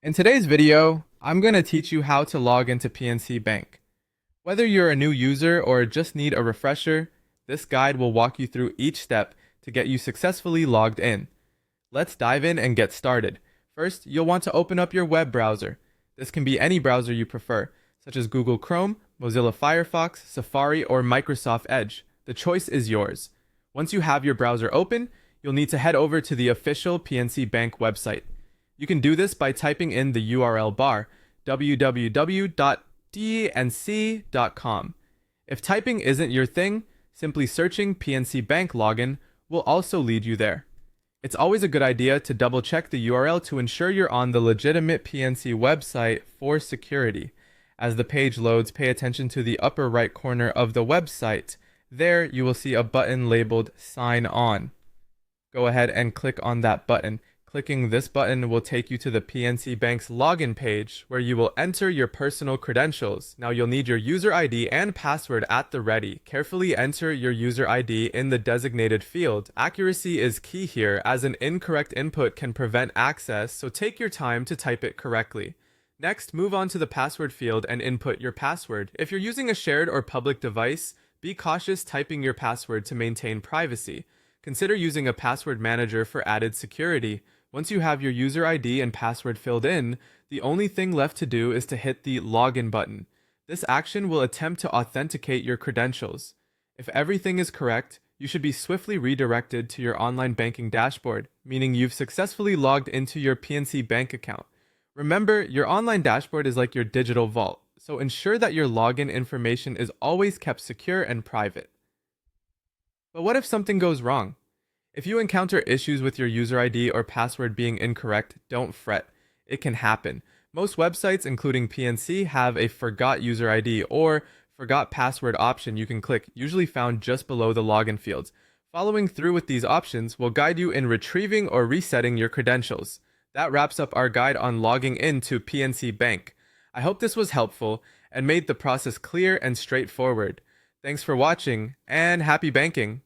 In today's video, I'm going to teach you how to log into PNC Bank. Whether you're a new user or just need a refresher, this guide will walk you through each step to get you successfully logged in. Let's dive in and get started. First, you'll want to open up your web browser. This can be any browser you prefer, such as Google Chrome, Mozilla Firefox, Safari, or Microsoft Edge. The choice is yours. Once you have your browser open, you'll need to head over to the official PNC Bank website. You can do this by typing in the URL bar, www.pnc.com. If typing isn't your thing, simply searching PNC Bank login will also lead you there. It's always a good idea to double check the URL to ensure you're on the legitimate PNC website for security. As the page loads, pay attention to the upper right corner of the website. There you will see a button labeled Sign On. Go ahead and click on that button. Clicking this button will take you to the PNC Bank's login page where you will enter your personal credentials. Now you'll need your user ID and password at the ready. Carefully enter your user ID in the designated field. Accuracy is key here as an incorrect input can prevent access, so take your time to type it correctly. Next, move on to the password field and input your password. If you're using a shared or public device, be cautious typing your password to maintain privacy. Consider using a password manager for added security. Once you have your user ID and password filled in, the only thing left to do is to hit the Login button. This action will attempt to authenticate your credentials. If everything is correct, you should be swiftly redirected to your online banking dashboard, meaning you've successfully logged into your PNC Bank account. Remember, your online dashboard is like your digital vault, so ensure that your login information is always kept secure and private. But what if something goes wrong? If you encounter issues with your user ID or password being incorrect, don't fret. It can happen. Most websites, including PNC, have a Forgot User ID or Forgot Password option you can click, usually found just below the login fields. Following through with these options will guide you in retrieving or resetting your credentials. That wraps up our guide on logging into PNC Bank. I hope this was helpful and made the process clear and straightforward. Thanks for watching, and happy banking!